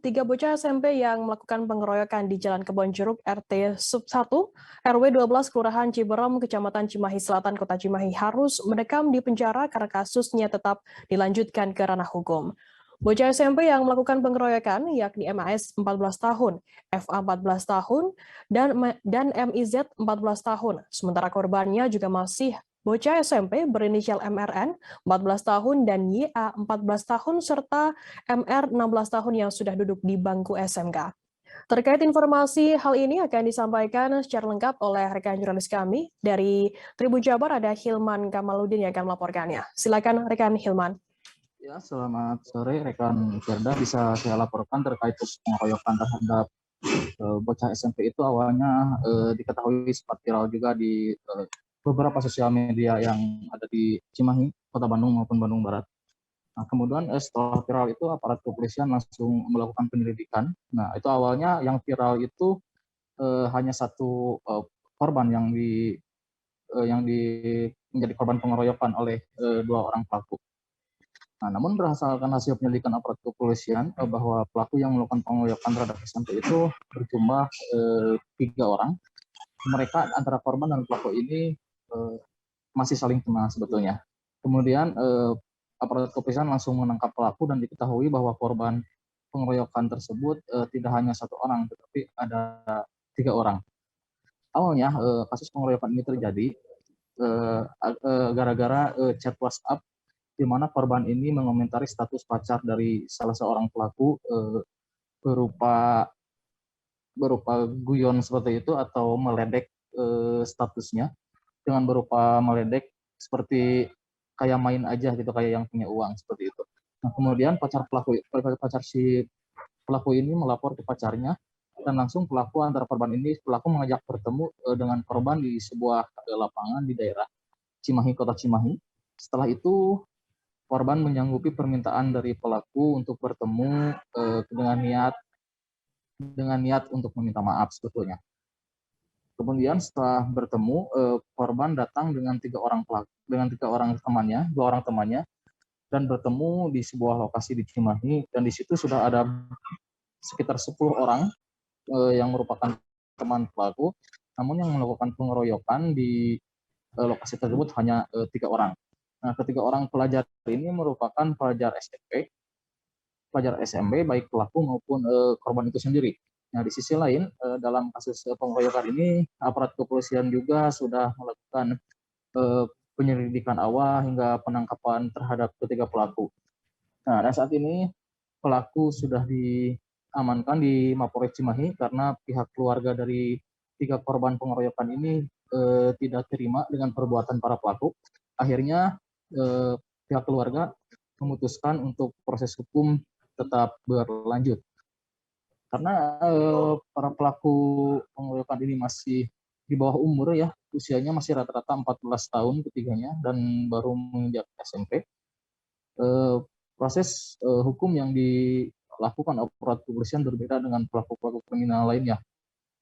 Tiga bocah SMP yang melakukan pengeroyokan di Jalan Kebonjeruk RT Sub 1, RW 12 Kelurahan Ciberem, Kecamatan Cimahi Selatan, Kota Cimahi harus mendekam di penjara karena kasusnya tetap dilanjutkan ke ranah hukum. Bocah SMP yang melakukan pengeroyokan yakni MAS 14 tahun, FA 14 tahun, dan MIZ 14 tahun. Sementara korbannya juga masih bocah SMP berinisial MRN 14 tahun dan YA 14 tahun serta MR 16 tahun yang sudah duduk di bangku SMK. Terkait informasi hal ini akan disampaikan secara lengkap oleh rekan jurnalis kami dari Tribun Jabar, ada Hilman Kamaludin yang akan melaporkannya. Silakan rekan Hilman. Ya, selamat sore rekan Firda. Bisa saya laporkan terkait pengeroyokan terhadap bocah SMP itu awalnya diketahui sempat viral juga di beberapa sosial media yang ada di Cimahi, Kota Bandung maupun Bandung Barat. Nah, kemudian setelah viral itu aparat kepolisian langsung melakukan penyelidikan. Nah, itu awalnya yang viral itu hanya satu korban yang menjadi korban pengeroyokan oleh dua orang pelaku. Nah, namun berdasarkan hasil penyelidikan aparat kepolisian bahwa pelaku yang melakukan pengeroyokan terhadap SMP itu berjumlah 3 orang. Mereka antara korban dan pelaku ini masih saling kenal sebetulnya. Kemudian aparat kepolisian langsung menangkap pelaku dan diketahui bahwa korban pengeroyokan tersebut tidak hanya 1 orang, tetapi ada 3 orang. Awalnya kasus pengeroyokan ini terjadi gara-gara chat WhatsApp di mana korban ini mengomentari status pacar dari salah seorang pelaku berupa guyon seperti itu atau meledek statusnya dengan berupa meledek seperti kayak main aja gitu, kayak yang punya uang seperti itu. Nah, kemudian pacar si pelaku ini melapor ke pacarnya dan langsung pelaku mengajak bertemu dengan korban di sebuah lapangan di daerah Cimahi, Kota Cimahi. Setelah itu korban menyanggupi permintaan dari pelaku untuk bertemu dengan niat untuk meminta maaf sebetulnya. Kemudian setelah bertemu, korban datang dengan 3 orang temannya, 2 orang temannya, dan bertemu di sebuah lokasi di Cimahi, dan di situ sudah ada sekitar 10 orang yang merupakan teman pelaku, namun yang melakukan pengeroyokan di lokasi tersebut hanya 3 orang. Nah, ketiga orang pelajar ini merupakan pelajar SMP, pelajar SMB, baik pelaku maupun korban itu sendiri. Nah, di sisi lain, dalam kasus pengeroyokan ini, aparat kepolisian juga sudah melakukan penyelidikan awal hingga penangkapan terhadap ketiga pelaku. Nah, dan saat ini pelaku sudah diamankan di Mapolres Cimahi karena pihak keluarga dari 3 korban pengeroyokan ini tidak terima dengan perbuatan para pelaku. Akhirnya pihak keluarga memutuskan untuk proses hukum tetap berlanjut. Karena para pelaku pengeroyokan ini masih di bawah umur ya, usianya masih rata-rata 14 tahun ketiganya dan baru menginjak SMP. Proses hukum yang dilakukan aparat kepolisian berbeda dengan pelaku-pelaku kriminal lainnya,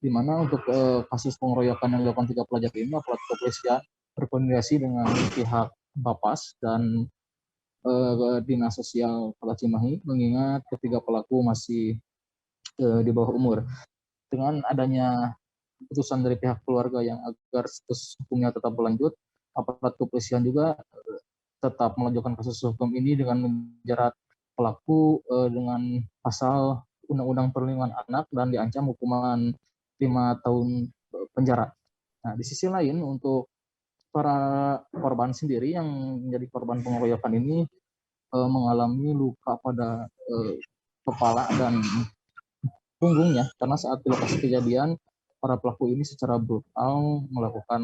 di mana untuk kasus pengeroyokan yang dilakukan 3 pelajar ini, aparat kepolisian berkoordinasi dengan pihak Bapas dan Dinas Sosial Kota Cimahi, mengingat ketiga pelaku masih di bawah umur. Dengan adanya keputusan dari pihak keluarga yang agar status hukumnya tetap berlanjut, aparat kepolisian juga tetap melanjutkan kasus hukum ini dengan menjerat pelaku dengan pasal Undang-Undang Perlindungan Anak dan diancam hukuman 5 tahun penjara. Nah, di sisi lain untuk para korban sendiri yang menjadi korban pengeroyokan ini mengalami luka pada kepala dan punggungnya, karena saat di lokasi kejadian para pelaku ini secara brutal melakukan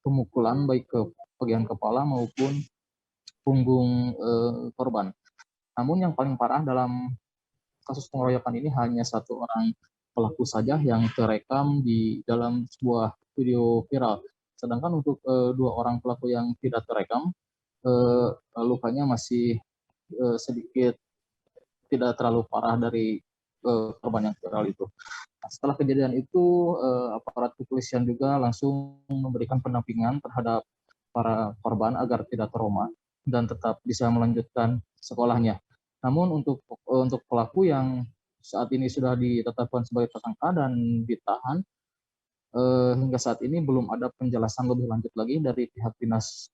pemukulan baik ke bagian kepala maupun punggung korban. Namun yang paling parah dalam kasus pengeroyokan ini hanya 1 orang pelaku saja yang terekam di dalam sebuah video viral. Sedangkan untuk 2 orang pelaku yang tidak terekam, lukanya masih sedikit tidak terlalu parah dari korban yang viral itu. Nah, setelah kejadian itu, aparat kepolisian juga langsung memberikan pendampingan terhadap para korban agar tidak trauma dan tetap bisa melanjutkan sekolahnya. Namun untuk pelaku yang saat ini sudah ditetapkan sebagai tersangka dan ditahan. Hingga saat ini belum ada penjelasan lebih lanjut lagi dari pihak Dinas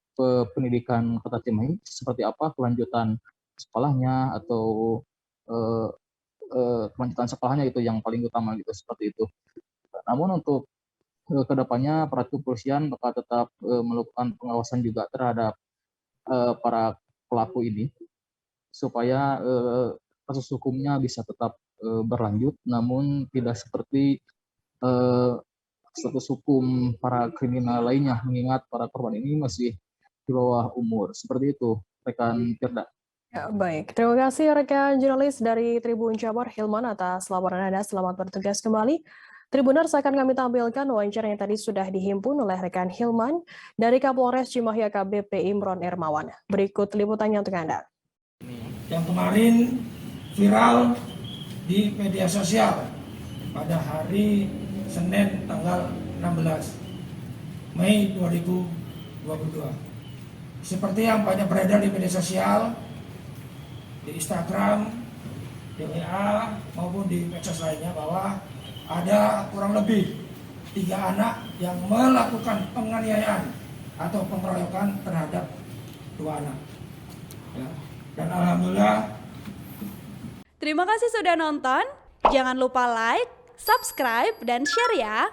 Pendidikan Kota Cimahi seperti apa kelanjutan sekolahnya atau kelanjutan sekolahnya itu yang paling utama gitu seperti itu. Namun untuk kedepannya aparat kepolisian bakal tetap melakukan pengawasan juga terhadap para pelaku ini supaya kasus hukumnya bisa tetap berlanjut, namun tidak seperti status hukum para kriminal lainnya, mengingat para korban ini masih di bawah umur. Seperti itu, rekan Firda. Ya, baik, terima kasih rekan jurnalis dari Tribun Jabar Hilman atas laporan Anda. Selamat bertugas kembali. Tribuners, akan kami tampilkan wawancara yang tadi sudah dihimpun oleh rekan Hilman dari Kapolres Cimahi AKBP Imron Ermawan. Berikut liputannya untuk Anda. Yang kemarin viral di media sosial pada hari Senin tanggal 16 Mei 2022. Seperti yang banyak beredar di media sosial, di Instagram, di WA maupun di medsos lainnya bahwa ada kurang lebih 3 anak yang melakukan penganiayaan atau pengeroyokan terhadap 2 anak. Ya. Dan alhamdulillah. Terima kasih sudah nonton. Jangan lupa like, subscribe, dan share ya.